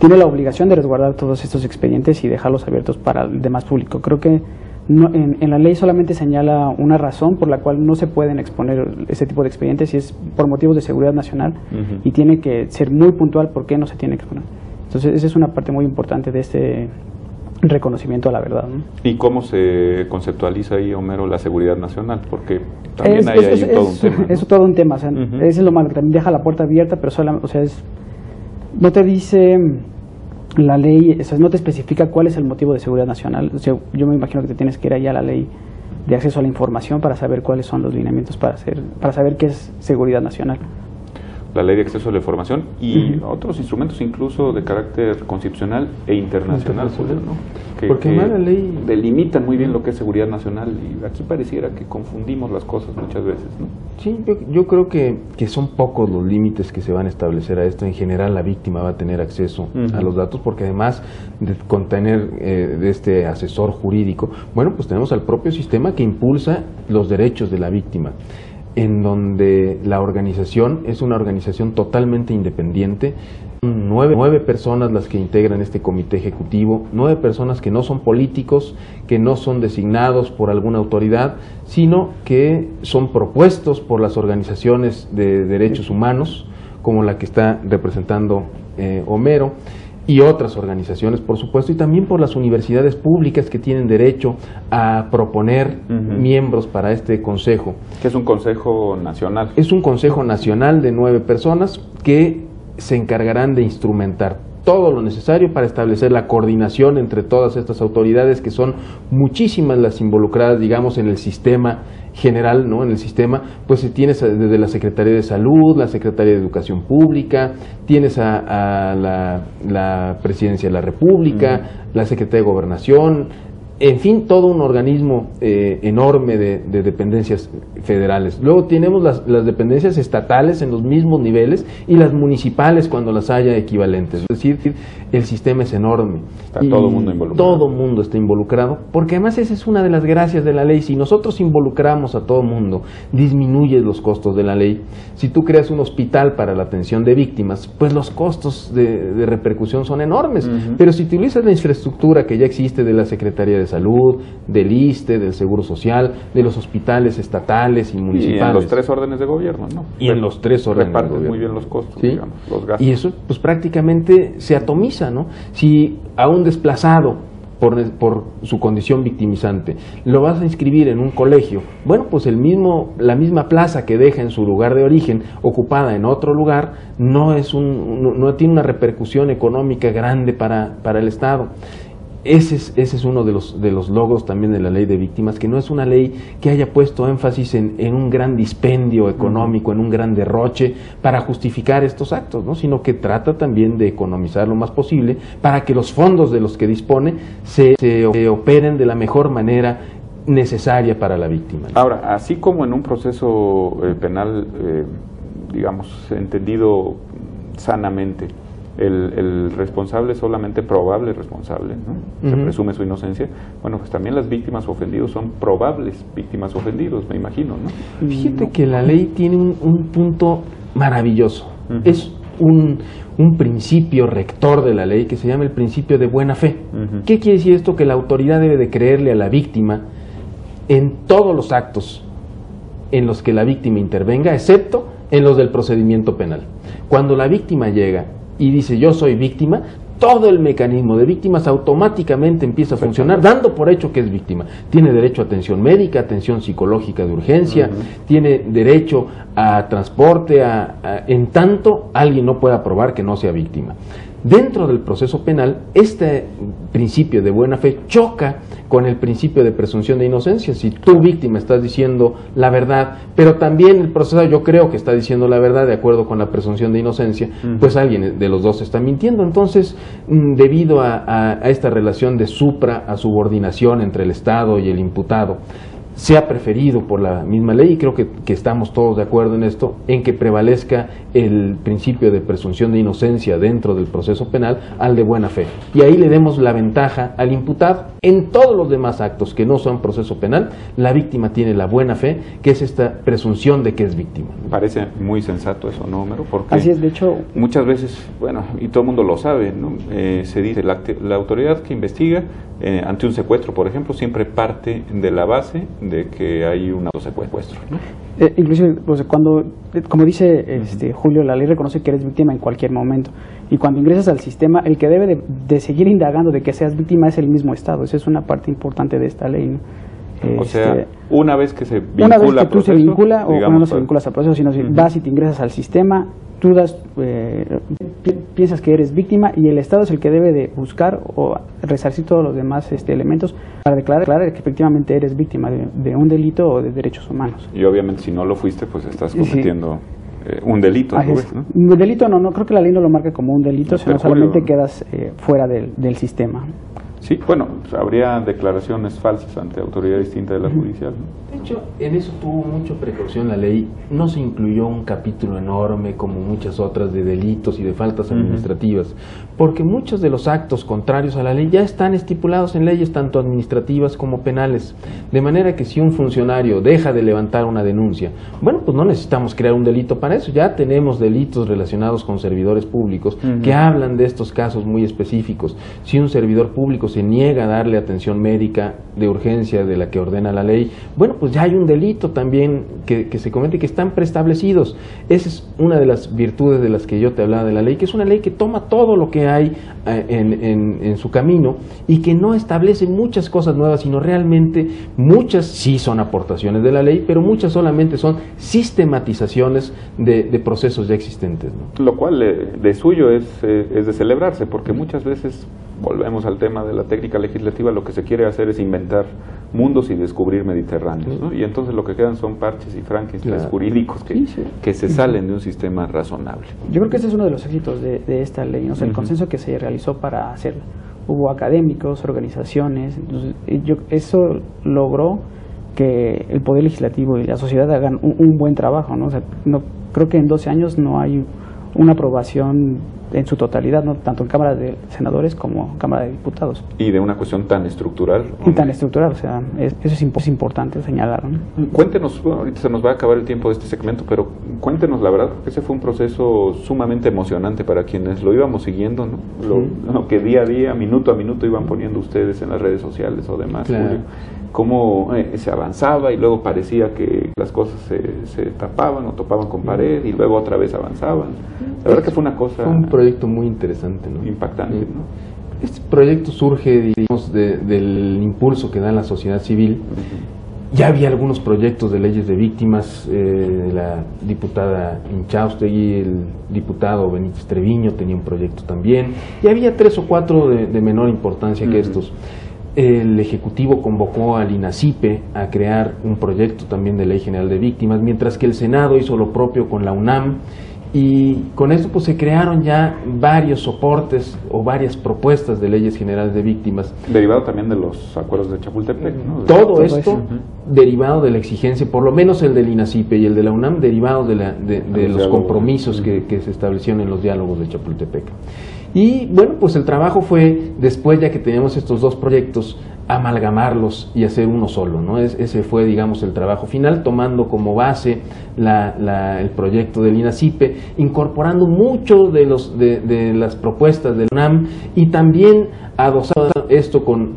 S3: la obligación de resguardar todos estos expedientes y dejarlos abiertos para el demás público. Creo que en la ley solamente señala una razón por la cual no se pueden exponer ese tipo de expedientes, y es por motivos de seguridad nacional, y tiene que ser muy puntual por qué no se tiene que exponer. Entonces esa es una parte muy importante de este reconocimiento a la verdad, ¿no?
S1: ¿Y cómo se conceptualiza ahí, Homero, la seguridad nacional? Porque también hay todo un tema, ¿no?
S3: Es todo un tema, o sea, eso es lo malo, que también deja la puerta abierta, pero solamente, o sea, no te dice la ley, o sea, no te especifica cuál es el motivo de seguridad nacional. O sea, yo me imagino que te tienes que ir allá a la ley de acceso a la información para saber cuáles son los lineamientos para saber qué es seguridad nacional.
S1: la ley de acceso a la información y otros instrumentos incluso de carácter constitucional e internacional, ¿no?
S2: Porque además la ley
S1: delimitan muy bien lo que es seguridad nacional y aquí pareciera que confundimos las cosas muchas veces, ¿no?
S2: Sí, yo creo que son pocos los límites que se van a establecer a esto. En general la víctima va a tener acceso a los datos porque además de contener de este asesor jurídico, bueno, pues tenemos al propio sistema que impulsa los derechos de la víctima, en donde la organización es una organización totalmente independiente. 9 personas las que integran este comité ejecutivo, 9 personas que no son políticos, que no son designados por alguna autoridad, sino que son propuestos por las organizaciones de derechos humanos, como la que está representando Homero, y otras organizaciones, por supuesto, y también por las universidades públicas que tienen derecho a proponer miembros para este consejo.
S1: ¿Qué es un consejo nacional?
S2: Es un consejo nacional de 9 personas que se encargarán de instrumentar todo lo necesario para establecer la coordinación entre todas estas autoridades, que son muchísimas las involucradas, digamos, en el sistema general, ¿no? En el sistema, pues tienes desde la Secretaría de Salud, la Secretaría de Educación Pública, tienes a la Presidencia de la República, la Secretaría de Gobernación, en fin, todo un organismo enorme de dependencias federales. Luego tenemos las dependencias estatales en los mismos niveles y las municipales cuando las haya equivalentes. Es decir, el sistema es enorme.
S1: Está todo el mundo involucrado.
S2: Todo el mundo está involucrado, porque además esa es una de las gracias de la ley. Si nosotros involucramos a todo el mundo, disminuyes los costos de la ley. Si tú creas un hospital para la atención de víctimas, pues los costos de repercusión son enormes. Pero si utilizas la infraestructura que ya existe de la Secretaría de Salud, del ISSSTE, del Seguro Social, de los hospitales estatales y municipales.
S1: Y en los 3 órdenes de gobierno, ¿no?
S2: Y en los 3 órdenes de gobierno.
S1: Muy bien los costos,
S2: ¿sí?
S1: Digamos, los gastos.
S2: Y eso pues prácticamente se atomiza, ¿no? Si a un desplazado por su condición victimizante lo vas a inscribir en un colegio, bueno, pues la misma plaza que deja en su lugar de origen ocupada en otro lugar no tiene una repercusión económica grande para el Estado. Ese es uno de los logros también de la ley de víctimas, que no es una ley que haya puesto énfasis en un gran dispendio económico, en un gran derroche para justificar estos actos, ¿no? Sino que trata también de economizar lo más posible para que los fondos de los que dispone se operen de la mejor manera necesaria para la víctima.
S1: Ahora, así como en un proceso penal, digamos, entendido sanamente, el responsable es solamente probable responsable, ¿no? Se presume su inocencia. Bueno, pues también las víctimas ofendidos son probables víctimas ofendidos, me imagino, ¿no?
S2: Fíjate que la ley tiene un punto maravilloso. Es un principio rector de la ley que se llama el principio de buena fe. ¿Qué quiere decir esto? Que la autoridad debe de creerle a la víctima en todos los actos en los que la víctima intervenga, excepto en los del procedimiento penal. Cuando la víctima llega y dice yo soy víctima, todo el mecanismo de víctimas automáticamente empieza a funcionar, dando por hecho que es víctima. Tiene derecho a atención médica, atención psicológica de urgencia, tiene derecho a transporte, en tanto alguien no pueda probar que no sea víctima. Dentro del proceso penal, este principio de buena fe choca con el principio de presunción de inocencia. Si tú, víctima, estás diciendo la verdad, pero también el procesado yo creo que está diciendo la verdad de acuerdo con la presunción de inocencia, pues alguien de los dos está mintiendo. Entonces, debido a esta relación de supra a subordinación entre el Estado y el imputado, se ha preferido por la misma ley, y creo que estamos todos de acuerdo en esto, en que prevalezca el principio de presunción de inocencia dentro del proceso penal al de buena fe. Y ahí le demos la ventaja al imputado. En todos los demás actos que no son proceso penal, la víctima tiene la buena fe, que es esta presunción de que es víctima.
S1: Parece muy sensato eso, ¿no, Homero? Porque
S3: así es, de hecho,
S1: muchas veces, bueno, y todo el mundo lo sabe, ¿no? Se dice, la autoridad que investiga ante un secuestro, por ejemplo, siempre parte de la base de que hay un autosecuestro, ¿no?
S3: Inclusive, pues, como dice Julio, la ley reconoce que eres víctima en cualquier momento, y cuando ingresas al sistema, el que debe de seguir indagando de que seas víctima es el mismo Estado. Esa es una parte importante de esta ley, ¿no?
S1: O sea, una vez que se vincula
S3: una vez que
S1: al proceso,
S3: tú se vincula,
S1: digamos,
S3: o no se vinculas al proceso, sino si vas y te ingresas al sistema, tú piensas que eres víctima, y el Estado es el que debe de buscar o resarcir todos los demás elementos para declarar que efectivamente eres víctima de un delito o de derechos humanos.
S1: Y obviamente si no lo fuiste, pues estás cometiendo un delito.
S3: Así es. ¿No? Un delito no creo que la ley no lo marca como un delito, sino solamente quedas fuera del sistema.
S1: Sí, bueno, pues habría declaraciones falsas ante autoridad distinta de la judicial, ¿no?
S2: De hecho, en eso tuvo mucha precaución la ley. No se incluyó un capítulo enorme como muchas otras de delitos y de faltas administrativas, porque muchos de los actos contrarios a la ley ya están estipulados en leyes tanto administrativas como penales. De manera que si un funcionario deja de levantar una denuncia, bueno, pues no necesitamos crear un delito para eso. Ya tenemos delitos relacionados con servidores públicos que hablan de estos casos muy específicos. Si un servidor público se niega a darle atención médica de urgencia de la que ordena la ley, bueno, pues ya hay un delito también que se comete y que están preestablecidos. Esa es una de las virtudes de las que yo te hablaba de la ley, que es una ley que toma todo lo que hay en su camino y que no establece muchas cosas nuevas, sino realmente muchas sí son aportaciones de la ley, pero muchas solamente son sistematizaciones de procesos ya existentes, ¿no?
S1: Lo cual de suyo es de celebrarse, porque muchas veces, volvemos al tema de la técnica legislativa, lo que se quiere hacer es inventar mundos y descubrir mediterráneos, ¿no? Y entonces lo que quedan son parches y franquistas jurídicos que se salen de un sistema razonable.
S3: Yo creo que ese es uno de los éxitos de esta ley, ¿no? O sea, el consenso que se realizó para hacerla. Hubo académicos, organizaciones, entonces, eso logró que el Poder Legislativo y la sociedad hagan un buen trabajo, ¿no? O sea, creo que en 12 años no hay una aprobación en su totalidad, ¿no? Tanto en Cámara de Senadores como en Cámara de Diputados.
S1: Y de una cuestión tan estructural.
S3: Y tan estructural, o sea, eso es importante señalar, ¿no?
S1: Cuéntenos, bueno, ahorita se nos va a acabar el tiempo de este segmento, pero cuéntenos la verdad, porque ese fue un proceso sumamente emocionante para quienes lo íbamos siguiendo, ¿no? Lo que día a día, minuto a minuto iban poniendo ustedes en las redes sociales o demás, Julio. Cómo se avanzaba y luego parecía que las cosas se tapaban o topaban con pared y luego otra vez avanzaban. La verdad que fue una cosa...
S2: Fue un proyecto muy interesante, ¿no?
S1: Impactante, ¿no?
S2: Este proyecto surge, digamos, del impulso que da la sociedad civil. Ya había algunos proyectos de leyes de víctimas, la diputada Inchaustegui, el diputado Benítez Treviño tenía un proyecto también, y había 3 o 4 de menor importancia que estos. El Ejecutivo convocó al INACIPE a crear un proyecto también de Ley General de Víctimas, mientras que el Senado hizo lo propio con la UNAM, y con esto pues se crearon ya varios soportes o varias propuestas de leyes generales de víctimas.
S1: Derivado también de los acuerdos de Chapultepec, ¿no?
S2: Todo esto derivado de la exigencia, por lo menos el del INACIPE y el de la UNAM, derivado de los compromisos que se establecieron en los diálogos de Chapultepec. Y bueno, pues el trabajo fue, después ya que teníamos estos dos proyectos, amalgamarlos y hacer uno solo, ¿no? Ese fue, digamos, el trabajo final, tomando como base el proyecto del INACIPE, incorporando mucho de las propuestas del UNAM y también adosado esto con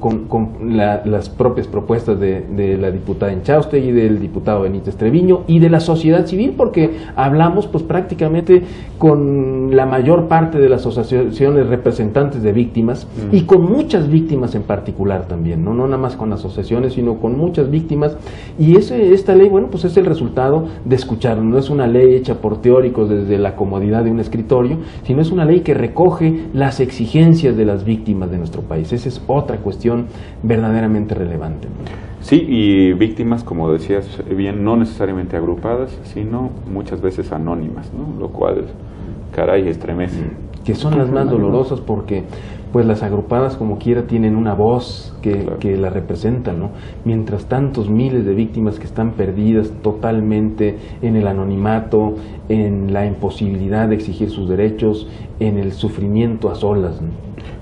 S2: las propias propuestas de la diputada Inchaustegui y del diputado Benítez Treviño y de la sociedad civil, porque hablamos pues prácticamente con la mayor parte de las asociaciones representantes de víctimas y con muchas víctimas en particular también, no nada más con asociaciones, sino con muchas víctimas, y esta ley, bueno, pues es el resultado de escuchar. No es una ley hecha por teóricos desde la comodidad de un escritorio, sino es una ley que recoge las exigencias de las víctimas de nuestro país. Esa es otra cuestión verdaderamente relevante.
S1: Sí, y víctimas, como decías bien, no necesariamente agrupadas, sino muchas veces anónimas, ¿no? Lo cual, caray, estremece.
S2: Que son las más dolorosas porque pues las agrupadas como quiera tienen una voz que la representan, ¿no? Mientras tantos miles de víctimas que están perdidas totalmente en el anonimato, en la imposibilidad de exigir sus derechos, en el sufrimiento a solas, ¿no?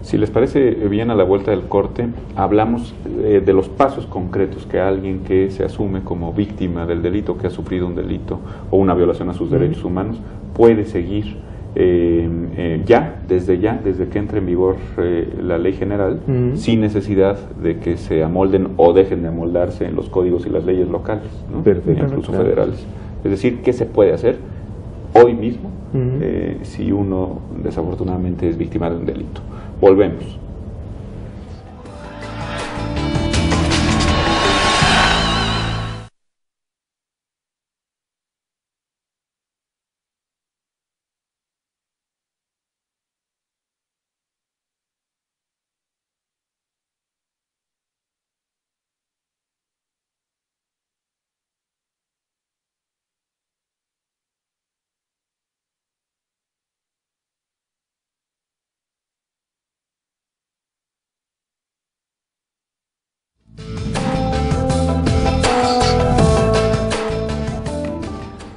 S1: Si les parece bien, a la vuelta del corte hablamos de los pasos concretos que alguien que se asume como víctima del delito, que ha sufrido un delito o una violación a sus derechos humanos, puede seguir desde que entre en vigor la ley general, sin necesidad de que se amolden o dejen de amoldarse en los códigos y las leyes locales, ¿no? Incluso federales. Es decir, ¿qué se puede hacer hoy mismo si uno desafortunadamente es víctima de un delito? Volvemos.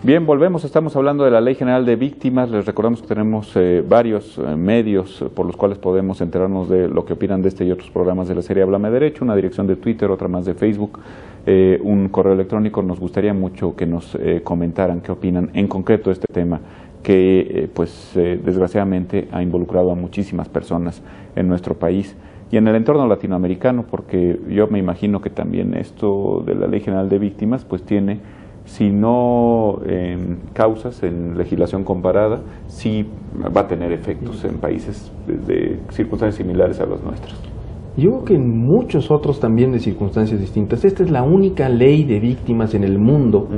S1: Bien, volvemos, estamos hablando de la Ley General de Víctimas. Les recordamos que tenemos varios medios por los cuales podemos enterarnos de lo que opinan de este y otros programas de la serie Háblame Derecho, una dirección de Twitter, otra más de Facebook, un correo electrónico. Nos gustaría mucho que nos comentaran qué opinan en concreto de este tema que desgraciadamente ha involucrado a muchísimas personas en nuestro país y en el entorno latinoamericano, porque yo me imagino que también esto de la Ley General de Víctimas pues tiene, si no causas en legislación comparada, sí va a tener efectos en países de circunstancias similares a las nuestras.
S2: Yo creo que en muchos otros también de circunstancias distintas. Esta es la única ley de víctimas en el mundo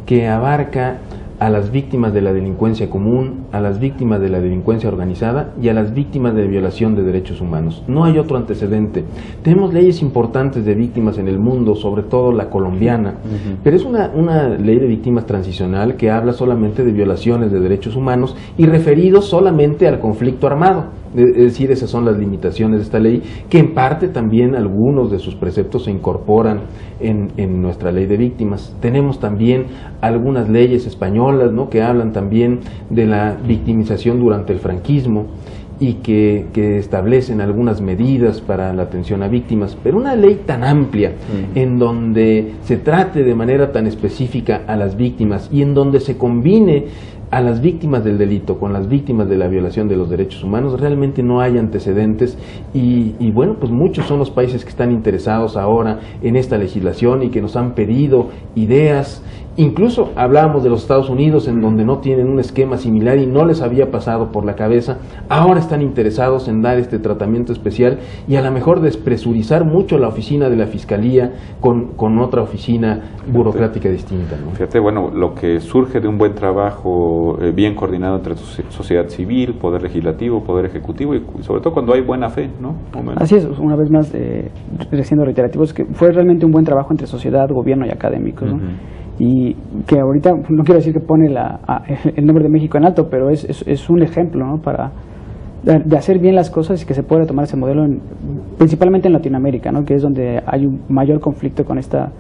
S2: que abarca a las víctimas de la delincuencia común, a las víctimas de la delincuencia organizada y a las víctimas de violación de derechos humanos. No hay otro antecedente. Tenemos leyes importantes de víctimas en el mundo, sobre todo la colombiana, pero es una ley de víctimas transicional que habla solamente de violaciones de derechos humanos y referido solamente al conflicto armado. Es decir, esas son las limitaciones de esta ley, que en parte también algunos de sus preceptos se incorporan en nuestra ley de víctimas. Tenemos también algunas leyes españolas, ¿no?, que hablan también de la victimización durante el franquismo y que establecen algunas medidas para la atención a víctimas, pero una ley tan amplia en donde se trate de manera tan específica a las víctimas y en donde se combine a las víctimas del delito con las víctimas de la violación de los derechos humanos, realmente no hay antecedentes y bueno, pues muchos son los países que están interesados ahora en esta legislación y que nos han pedido ideas. Incluso hablábamos de los Estados Unidos, en donde no tienen un esquema similar y no les había pasado por la cabeza. Ahora están interesados en dar este tratamiento especial y a lo mejor despresurizar mucho la oficina de la Fiscalía con otra oficina burocrática distinta, ¿no?
S1: Fíjate, bueno, lo que surge de un buen trabajo bien coordinado entre sociedad civil, poder legislativo, poder ejecutivo y sobre todo cuando hay buena fe, ¿no?
S3: Así es, una vez más, siendo reiterativos, que fue realmente un buen trabajo entre sociedad, gobierno y académicos, ¿no? Y que ahorita, no quiero decir que pone el nombre de México en alto, pero es un ejemplo, ¿no?, para de hacer bien las cosas y que se pueda tomar ese modelo principalmente en Latinoamérica, ¿no?, que es donde hay un mayor conflicto con esta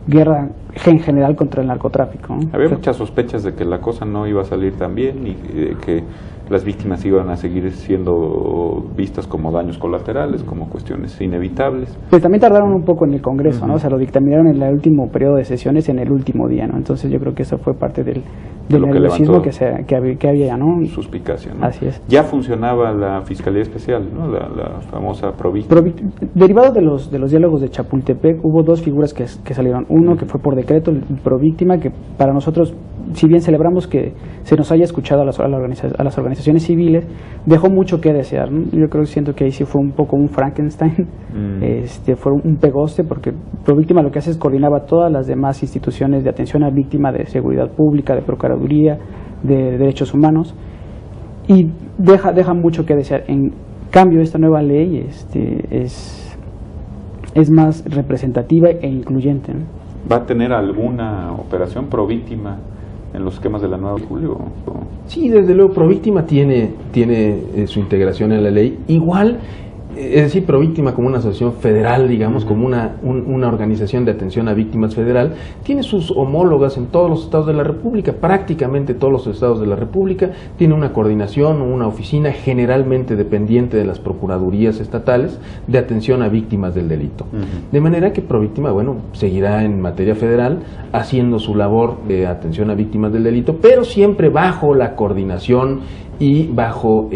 S3: guerra en general contra el narcotráfico, ¿no?
S1: Había muchas sospechas de que la cosa no iba a salir tan bien y que las víctimas iban a seguir siendo vistas como daños colaterales, como cuestiones inevitables.
S3: Pues también tardaron un poco en el Congreso, ¿no? O sea, lo dictaminaron en el último periodo de sesiones, en el último día, ¿no? Entonces yo creo que eso fue parte del nerviosismo que había, ¿no?
S1: Suspicacia, ¿no?
S3: Así es.
S1: Ya funcionaba la Fiscalía Especial, ¿no? La famosa
S3: derivado de los diálogos de Chapultepec, hubo dos figuras que salieron. Uno que fue por decreto, el Províctima, que para nosotros, si bien celebramos que se nos haya escuchado a las organizaciones civiles, dejó mucho que desear, ¿no? Yo siento que ahí sí fue un poco un Frankenstein, fue un pegoste, porque Províctima lo que hace es coordinaba todas las demás instituciones de atención a víctima, de seguridad pública, de procuraduría, de derechos humanos, y deja mucho que desear. En cambio, esta nueva ley es más representativa e incluyente, ¿no?
S1: ¿Va a tener alguna operación Províctima en los esquemas de la nueva Julio?
S2: Sí, desde luego, Províctima tiene su integración en la ley. Igual, es decir, Províctima como una asociación federal, digamos, como una organización de atención a víctimas federal, tiene sus homólogas en todos los estados de la República. Prácticamente todos los estados de la República tiene una coordinación o una oficina generalmente dependiente de las procuradurías estatales de atención a víctimas del delito. De manera que Províctima, bueno, seguirá en materia federal haciendo su labor de atención a víctimas del delito, pero siempre bajo la coordinación y bajo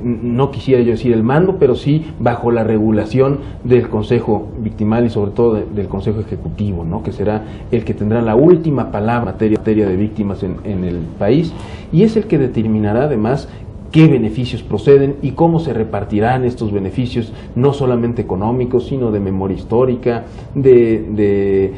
S2: no quisiera yo decir el mando, pero sí bajo la regulación del Consejo Victimal y sobre todo del Consejo Ejecutivo, ¿no?, que será el que tendrá la última palabra en materia de víctimas en el país, y es el que determinará además qué beneficios proceden y cómo se repartirán estos beneficios, no solamente económicos, sino de memoria histórica, de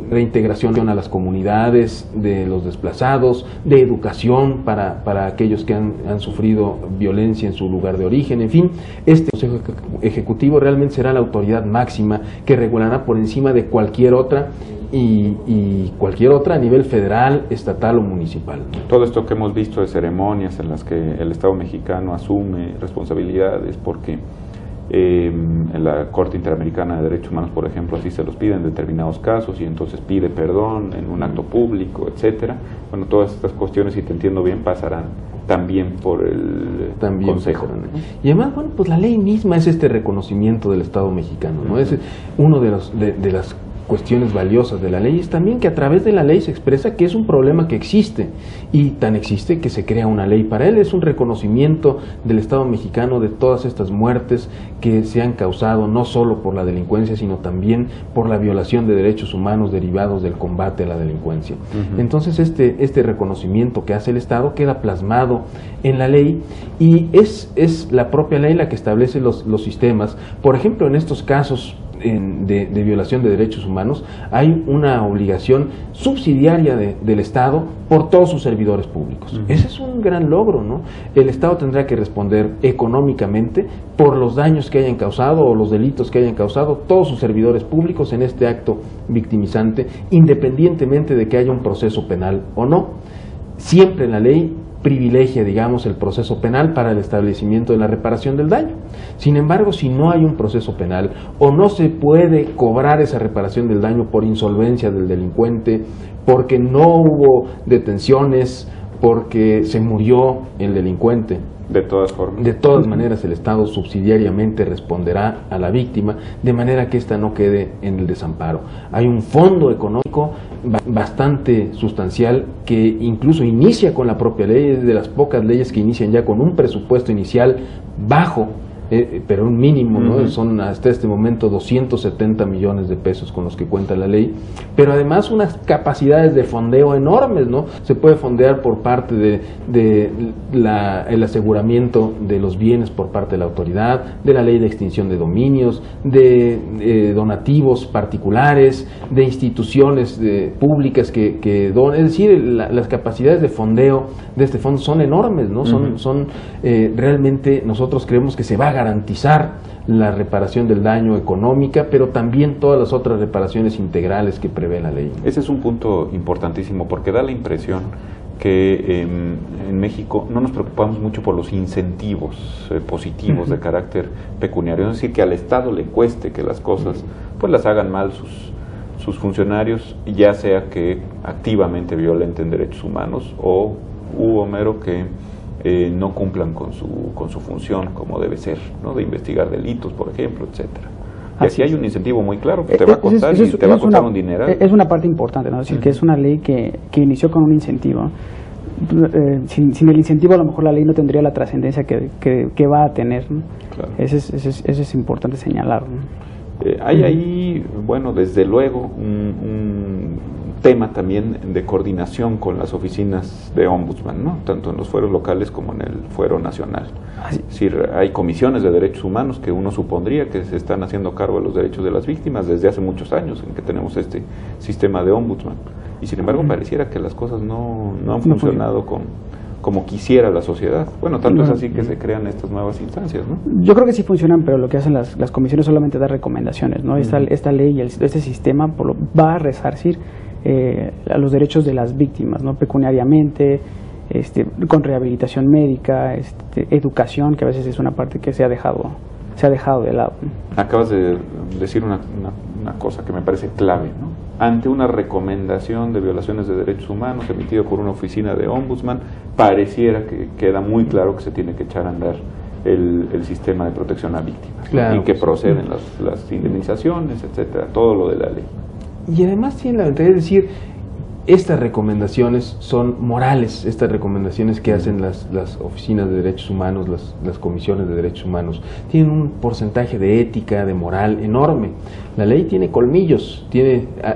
S2: reintegración a las comunidades, de los desplazados, de educación para aquellos que han sufrido violencia en su lugar de origen. En fin, este Consejo Ejecutivo realmente será la autoridad máxima que regulará por encima de cualquier otra y cualquier otra a nivel federal, estatal o municipal.
S1: Todo esto que hemos visto de ceremonias en las que el Estado mexicano asume responsabilidades porque en la Corte Interamericana de Derechos Humanos, por ejemplo, así se los pide en determinados casos y entonces pide perdón en un acto público, etcétera. Bueno, todas estas cuestiones, si te entiendo bien, pasarán también por el Consejo.
S2: Y además, bueno, pues la ley misma es este reconocimiento del Estado mexicano, ¿no? Es uno de las cuestiones valiosas de la ley, es también que a través de la ley se expresa que es un problema que existe, y tan existe que se crea una ley para él. Es un reconocimiento del Estado mexicano de todas estas muertes que se han causado no solo por la delincuencia, sino también por la violación de derechos humanos derivados del combate a la delincuencia. Entonces este reconocimiento que hace el Estado queda plasmado en la ley, y es la propia ley la que establece los sistemas. Por ejemplo, en estos casos de violación de derechos humanos, hay una obligación subsidiaria del Estado por todos sus servidores públicos. Ese es un gran logro, ¿no? El Estado tendrá que responder económicamente por los daños que hayan causado o los delitos que hayan causado todos sus servidores públicos en este acto victimizante, independientemente de que haya un proceso penal o no. Siempre la ley privilegia, digamos, el proceso penal para el establecimiento de la reparación del daño. Sin embargo, si no hay un proceso penal o no se puede cobrar esa reparación del daño por insolvencia del delincuente, porque no hubo detenciones, porque se murió el delincuente,
S1: de todas formas,
S2: de todas maneras el Estado subsidiariamente responderá a la víctima, de manera que ésta no quede en el desamparo. Hay un fondo económico bastante sustancial que incluso inicia con la propia ley, es de las pocas leyes que inician ya con un presupuesto inicial bajo, pero un mínimo, ¿no? Son hasta este momento 270 millones de pesos con los que cuenta la ley, pero además unas capacidades de fondeo enormes, ¿no? Se puede fondear por parte el aseguramiento de los bienes por parte de la autoridad, de la ley de extinción de dominios, de donativos particulares, de instituciones públicas que donan. Es decir, las capacidades de fondeo de este fondo son enormes, ¿no? Son realmente, nosotros creemos que se va a garantizar la reparación del daño económica, pero también todas las otras reparaciones integrales que prevé la ley.
S1: Ese es un punto importantísimo, porque da la impresión que en México no nos preocupamos mucho por los incentivos positivos de carácter pecuniario, es decir, que al Estado le cueste que las cosas pues las hagan mal sus funcionarios, ya sea que activamente violenten derechos humanos o mero que no cumplan con su función como debe ser, ¿no? De investigar delitos, por ejemplo, etcétera. Y aquí hay un incentivo muy claro que te va a costar y te va a costar un dineral.
S3: Es una parte importante, ¿no? Es decir, que es una ley que inició con un incentivo. Sin el incentivo, a lo mejor la ley no tendría la trascendencia que va a tener, ¿no? Claro. Eso es importante señalar, ¿no?
S1: Hay ahí, bueno, desde luego, un tema también de coordinación con las oficinas de ombudsman, ¿no? Tanto en los fueros locales como en el fuero nacional. Es decir, hay comisiones de derechos humanos que uno supondría que se están haciendo cargo de los derechos de las víctimas desde hace muchos años en que tenemos este sistema de ombudsman, y sin embargo pareciera que las cosas no han funcionado como quisiera la sociedad. Bueno, tanto es así que se crean estas nuevas instancias, ¿no?
S3: Yo creo que sí funcionan, pero lo que hacen las comisiones solamente dar recomendaciones, ¿no? Esta ley y este sistema va a resarcir a los derechos de las víctimas, ¿no? Pecuniariamente, con rehabilitación médica, educación, que a veces es una parte que se ha dejado de lado, ¿no?
S1: Acabas de decir una cosa que me parece clave, ¿no? Ante una recomendación de violaciones de derechos humanos emitida por una oficina de ombudsman, pareciera que queda muy claro que se tiene que echar a andar el sistema de protección a víctimas, claro, y que proceden las indemnizaciones, etcétera, todo lo de la ley.
S2: Y además tiene la ventaja de decir, estas recomendaciones son morales, estas recomendaciones que hacen las oficinas de derechos humanos, las comisiones de derechos humanos, tienen un porcentaje de ética, de moral enorme. La ley tiene colmillos,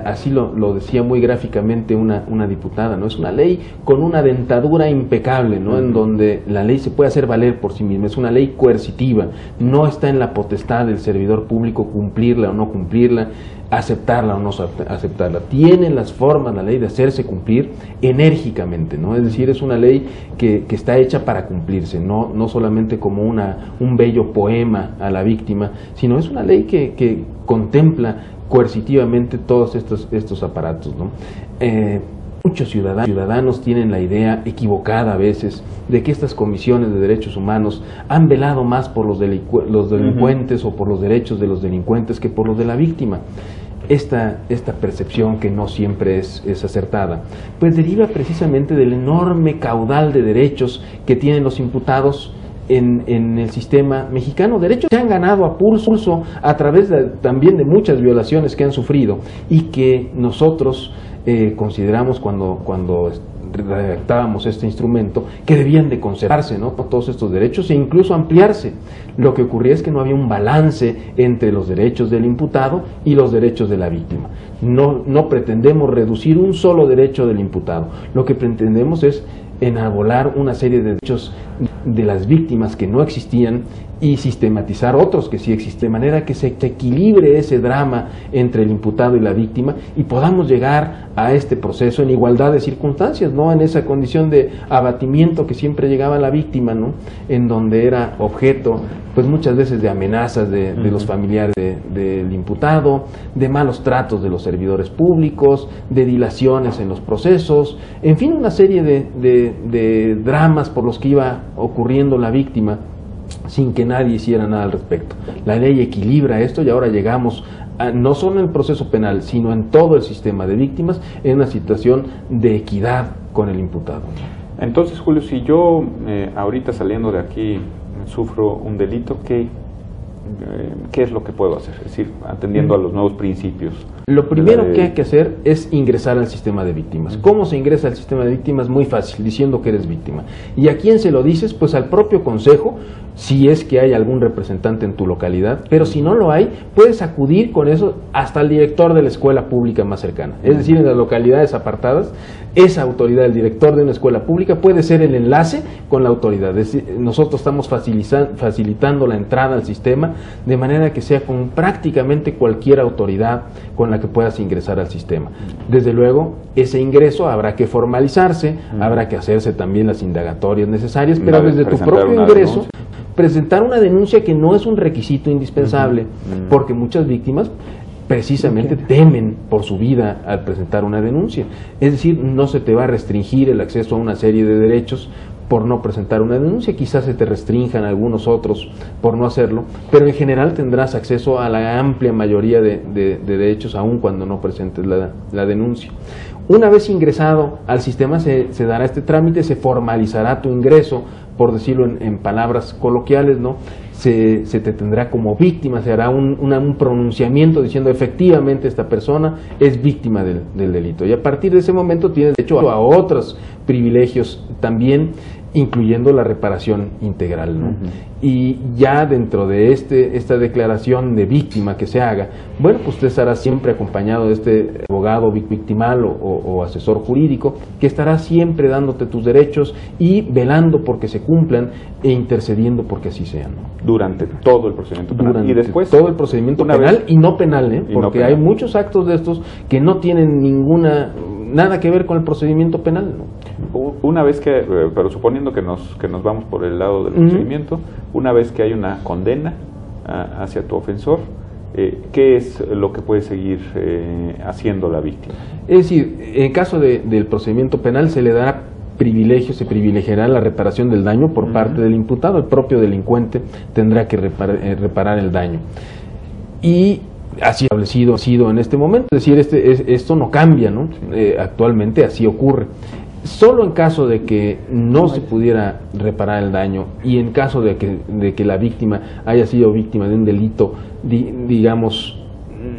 S2: así lo decía muy gráficamente una diputada, ¿no? Es una ley con una dentadura impecable, ¿no? En donde la ley se puede hacer valer por sí misma, es una ley coercitiva, no está en la potestad del servidor público cumplirla o no cumplirla, aceptarla o no aceptarla. Tiene las formas la ley de hacerse cumplir enérgicamente, ¿no? Es decir, es una ley que está hecha para cumplirse, no solamente como un bello poema a la víctima, sino es una ley que contempla coercitivamente todos estos aparatos, ¿no? Muchos ciudadanos tienen la idea equivocada a veces de que estas comisiones de derechos humanos han velado más por los delincuentes o por los derechos de los delincuentes que por los de la víctima. Esta percepción, que no siempre es acertada, pues deriva precisamente del enorme caudal de derechos que tienen los imputados en el sistema mexicano, derechos que han ganado a pulso a través también de muchas violaciones que han sufrido y que nosotros consideramos cuando redactábamos este instrumento que debían de conservarse, ¿no?, todos estos derechos e incluso ampliarse. Lo que ocurría es que no había un balance entre los derechos del imputado y los derechos de la víctima. No pretendemos reducir un solo derecho del imputado, lo que pretendemos es enarbolar una serie de derechos de las víctimas que no existían y sistematizar otros que sí existen, de manera que se equilibre ese drama entre el imputado y la víctima y podamos llegar a este proceso en igualdad de circunstancias, no en esa condición de abatimiento que siempre llegaba la víctima, ¿no?, en donde era objeto pues muchas veces de amenazas de los familiares del imputado, de malos tratos de los servidores públicos, de dilaciones en los procesos, en fin, una serie de dramas por los que iba ocurriendo la víctima sin que nadie hiciera nada al respecto. La ley equilibra esto y ahora llegamos no solo en el proceso penal, sino en todo el sistema de víctimas, en una situación de equidad con el imputado.
S1: Entonces, Julio, si yo ahorita saliendo de aquí sufro un delito, ¿qué es lo que puedo hacer? Es decir, atendiendo a los nuevos principios.
S2: Lo primero que hay que hacer es ingresar al sistema de víctimas. ¿Cómo se ingresa al sistema de víctimas? Muy fácil, diciendo que eres víctima. ¿Y a quién se lo dices? Pues al propio consejo, si es que hay algún representante en tu localidad, pero si no lo hay, puedes acudir con eso hasta el director de la escuela pública más cercana. Es decir, en las localidades apartadas, esa autoridad, el director de una escuela pública, puede ser el enlace con la autoridad. Es decir, nosotros estamos facilitando la entrada al sistema de manera que sea con prácticamente cualquier autoridad con la que puedas ingresar al sistema. Desde luego, ese ingreso habrá que formalizarse, habrá que hacerse también las indagatorias necesarias, pero desde tu propio ingreso, presentar una denuncia, que no es un requisito indispensable, porque muchas víctimas precisamente temen por su vida al presentar una denuncia. Es decir, no se te va a restringir el acceso a una serie de derechos por no presentar una denuncia, quizás se te restrinjan algunos otros por no hacerlo, pero en general tendrás acceso a la amplia mayoría de derechos, aun cuando no presentes la denuncia. Una vez ingresado al sistema se dará este trámite, se formalizará tu ingreso, por decirlo en palabras coloquiales, ¿no? Se te tendrá como víctima, se hará un pronunciamiento diciendo efectivamente esta persona es víctima del delito. Y a partir de ese momento tienes derecho a otros privilegios también, incluyendo la reparación integral, ¿no? Y ya dentro de esta declaración de víctima que se haga, bueno, pues usted estará siempre acompañado de este abogado victimal o asesor jurídico, que estará siempre dándote tus derechos y velando porque se cumplan e intercediendo porque así sean, ¿no?
S1: Durante todo el procedimiento penal.
S2: Durante
S1: y después,
S2: todo el procedimiento penal y no penal, porque hay muchos actos de estos que no tienen nada que ver con el procedimiento penal, ¿no?
S1: Una vez que, pero suponiendo que nos vamos por el lado del procedimiento, una vez que hay una condena hacia tu ofensor, ¿qué es lo que puede seguir haciendo la víctima? Es
S2: decir, en caso del procedimiento penal se le dará privilegio, se privilegiará la reparación del daño por parte del imputado. El propio delincuente tendrá que reparar el daño. Y así establecido en este momento, es decir, esto no cambia, ¿no? Actualmente así ocurre. Solo en caso de que no se pudiera reparar el daño y en caso de que la víctima haya sido víctima de un delito, digamos,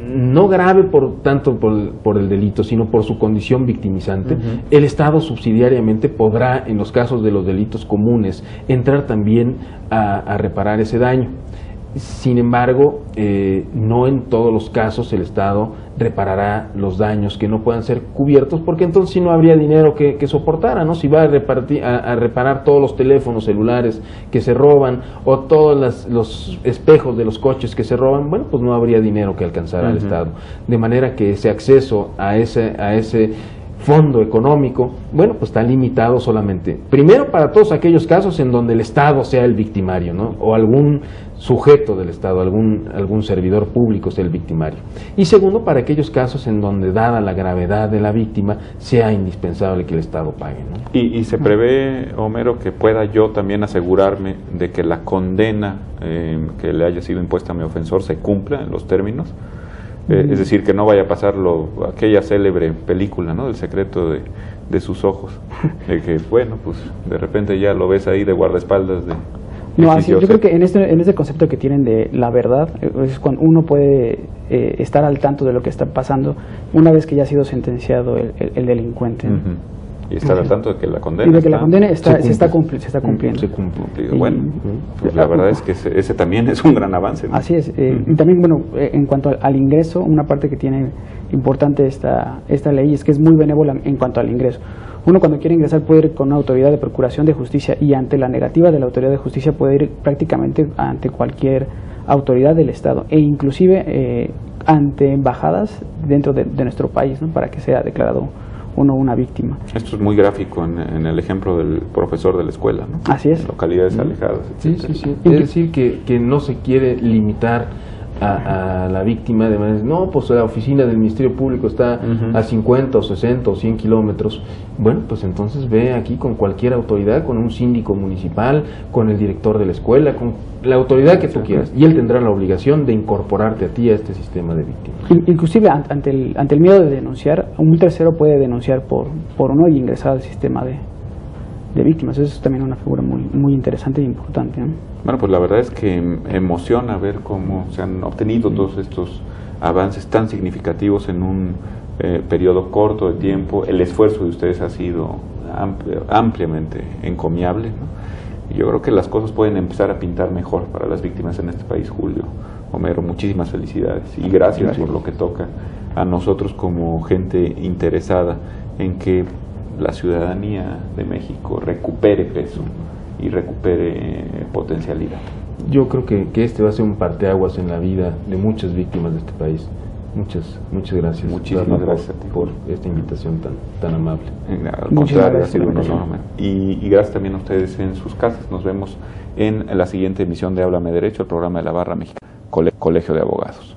S2: no grave tanto por el delito, sino por su condición victimizante, el Estado subsidiariamente podrá, en los casos de los delitos comunes, entrar también a reparar ese daño. Sin embargo, no en todos los casos el Estado reparará los daños que no puedan ser cubiertos, porque entonces sí no habría dinero que soportara, ¿no? Si va a reparar todos los teléfonos celulares que se roban o todos los espejos de los coches que se roban, bueno, pues no habría dinero que alcanzara al Estado. De manera que ese acceso a ese fondo económico, bueno, pues está limitado solamente, primero para todos aquellos casos en donde el Estado sea el victimario, ¿no? O algún sujeto del Estado, algún servidor público sea el victimario. Y segundo, para aquellos casos en donde, dada la gravedad de la víctima, sea indispensable que el Estado pague, ¿no?
S1: Y se prevé, Homero, que pueda yo también asegurarme de que la condena que le haya sido impuesta a mi ofensor se cumpla en los términos. Es decir, que no vaya a pasar aquella célebre película, ¿no? El secreto de sus ojos, de que, bueno, pues de repente ya lo ves ahí de guardaespaldas de...
S3: No, así, yo creo que en este concepto que tienen de la verdad, es cuando uno puede estar al tanto de lo que está pasando una vez que ya ha sido sentenciado el delincuente.
S1: Y estar al tanto de que la condena,
S3: y de que la condena se está cumpliendo.
S1: Se cumple. Bueno, pues la verdad es que ese también es un gran avance, ¿no?
S3: Así es. Y también, bueno, en cuanto al ingreso, una parte que tiene importante esta ley es que es muy benévola en cuanto al ingreso. Uno, cuando quiere ingresar, puede ir con una autoridad de procuración de justicia, y ante la negativa de la autoridad de justicia puede ir prácticamente ante cualquier autoridad del Estado, e inclusive ante embajadas dentro de nuestro país, ¿no? Para que sea declarado uno una víctima.
S1: Esto es muy gráfico en el ejemplo del profesor de la escuela, ¿no?
S3: Así es.
S1: En localidades alejadas, etc.
S2: Sí. Es decir, que no se quiere limitar a la víctima de manera, no, pues la oficina del Ministerio Público está a 50 o 60 o 100 kilómetros. Bueno, pues entonces ve aquí con cualquier autoridad, con un síndico municipal, con el director de la escuela, con la autoridad que tú quieras, y él tendrá la obligación de incorporarte a ti a este sistema de víctimas.
S3: Inclusive ante el miedo de denunciar, un tercero puede denunciar por uno y ingresar al sistema de víctimas. Eso es también una figura muy interesante e importante, ¿no?
S1: Bueno, pues la verdad es que emociona ver cómo se han obtenido todos estos avances tan significativos en un periodo corto de tiempo. El esfuerzo de ustedes ha sido ampliamente encomiable, ¿no? Y yo creo que las cosas pueden empezar a pintar mejor para las víctimas en este país, Julio. Homero, muchísimas felicidades y gracias por lo que toca a nosotros como gente interesada en que la ciudadanía de México recupere peso y recupere potencialidad.
S2: Yo creo que este va a ser un parteaguas en la vida de muchas víctimas de este país. Muchas gracias.
S1: Muchísimas gracias a ti
S2: por esta invitación tan amable.
S1: Al contrario, ha sido un honor. Y gracias también a ustedes en sus casas. Nos vemos en la siguiente emisión de Háblame Derecho, el programa de la Barra Mexicana, Colegio de Abogados.